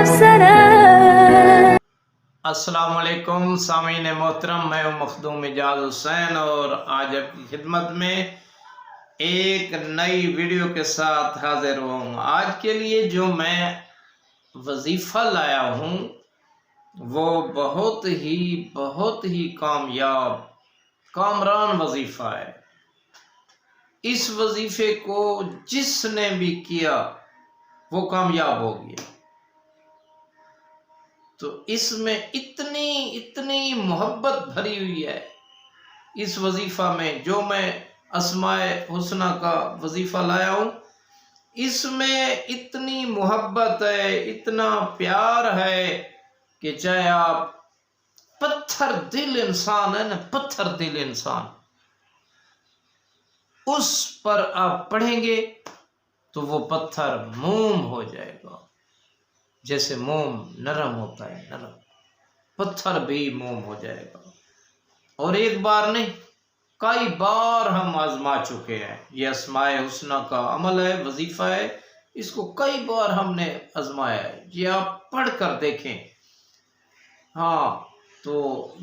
سنة. السلام علیکم سامعین محترم، میں ہوں مخدوم اعجاز حسین اور آج آپ کی خدمت میں ایک نئی ویڈیو کے ساتھ حاضر ہوا ہوں۔ آج کے لیے جو میں وظیفہ لایا ہوں وہ بہت ہی کامیاب کامران وظیفہ ہے۔ اس وظیفے کو جس نے بھی کیا وہ کامیاب ہو گیا۔ تو اس میں اتنی محبت بھری ہوئی ہے اس وظیفہ میں، جو میں اسماء حسنہ کا وظیفہ لایا ہوں، اس میں اتنی محبت ہے، اتنا پیار ہے کہ چاہے آپ پتھر دل انسان ہے نا، پتھر دل انسان، اس پر آپ پڑھیں گے تو وہ پتھر موم ہو جائے گا، جیسے موم نرم ہوتا ہے، نرم پتھر بھی موم ہو جائے گا۔ اور ایک بار نہیں، کئی بار ہم آزما چکے ہیں۔ یہ اسماء حسنہ کا عمل ہے، وظیفہ ہے، اس کو کئی بار ہم نے آزمایا ہے۔ یہ آپ پڑھ کر دیکھیں۔ ہاں، تو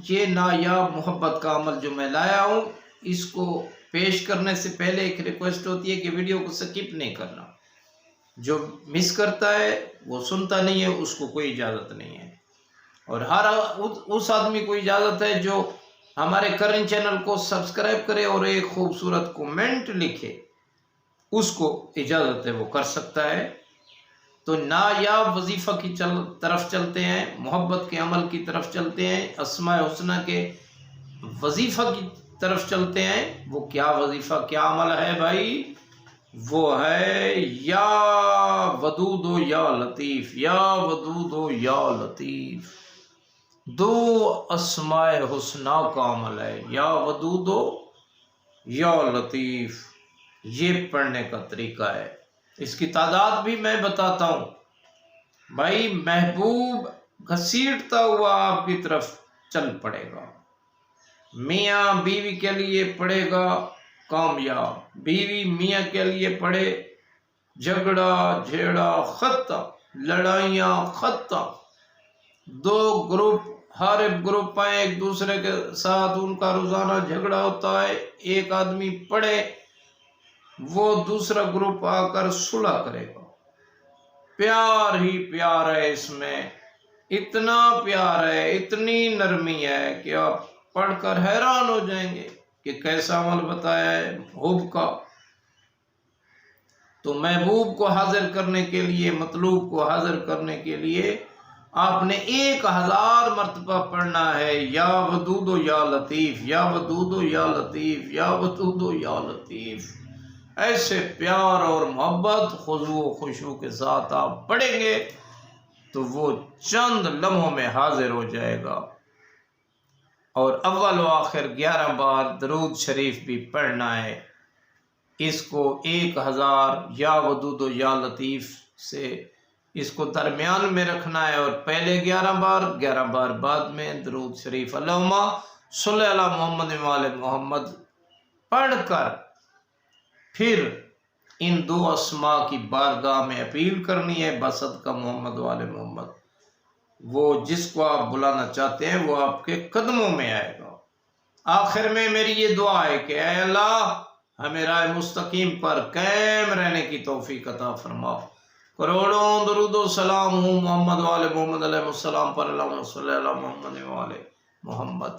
یہ نایاب محبت کا عمل جو میں لایا ہوں، اس کو پیش کرنے سے پہلے ایک ریکویسٹ ہوتی ہے کہ ویڈیو کو سکپ نہیں کرنا۔ جو مس کرتا ہے وہ سنتا نہیں ہے، اس کو کوئی اجازت نہیں ہے۔ اور ہر اس آدمی کو اجازت ہے جو ہمارے کرنٹ چینل کو سبسکرائب کرے اور ایک خوبصورت کومنٹ لکھے، اس کو اجازت ہے، وہ کر سکتا ہے۔ تو نایاب وظیفہ کی طرف چلتے ہیں، محبت کے عمل کی طرف چلتے ہیں، اسماء حسنہ کے وظیفہ کی طرف چلتے ہیں۔ وہ کیا وظیفہ، کیا عمل ہے بھائی؟ وہ ہے یا ودود و یا لطیف، یا ودود و یا لطیف۔ دو اسماء حسنہ کا عمل ہے، یا ودود و یا لطیف۔ یہ پڑھنے کا طریقہ ہے۔ اس کی تعداد بھی میں بتاتا ہوں بھائی۔ محبوب گھسیٹتا ہوا آپ کی طرف چل پڑے گا۔ میاں بیوی کے لیے پڑھے گا کامیاب، بیوی میاں کے لیے پڑھے جھگڑا جھیڑا ختم، لڑائیاں ختم۔ دو گروپ، ہر ایک گروپ آئے ایک دوسرے کے ساتھ، ان کا روزانہ جھگڑا ہوتا ہے، ایک آدمی پڑھے، وہ دوسرا گروپ آ کر صلح کرے گا۔ پیار ہی پیار ہے اس میں، اتنا پیار ہے، اتنی نرمی ہے کہ آپ پڑھ کر حیران ہو جائیں گے کہ کیسا عمل بتایا ہے حب کا۔ تو محبوب کو حاضر کرنے کے لیے، مطلوب کو حاضر کرنے کے لیے آپ نے 1000 مرتبہ پڑھنا ہے، یا ودود و یا لطیف، یا ودود و یا لطیف، یا ودود و یا لطیف۔ ایسے پیار اور محبت، خضوع و خشوع کے ساتھ آپ پڑھیں گے تو وہ چند لمحوں میں حاضر ہو جائے گا۔ اور اول و آخر 11 بار درود شریف بھی پڑھنا ہے۔ اس کو 1000 یا ودود و یا لطیف سے اس کو درمیان میں رکھنا ہے، اور پہلے 11 بار بعد میں درود شریف اللہم صلی علی محمد وآل محمد پڑھ کر پھر ان دو اسماء کی بارگاہ میں اپیل کرنی ہے بصدقہ محمد وآل محمد۔ وہ جس کو آپ بلانا چاہتے ہیں وہ آپ کے قدموں میں آئے گا۔ آخر میں میری یہ دعا ہے کہ اے اللہ، ہمیں راہ مستقیم پر قائم رہنے کی توفیق عطا فرما۔ کروڑوں درود و سلام ہوں محمد وآل محمد علیہ السلام پر، اللہم صلی علی محمد وآل محمد۔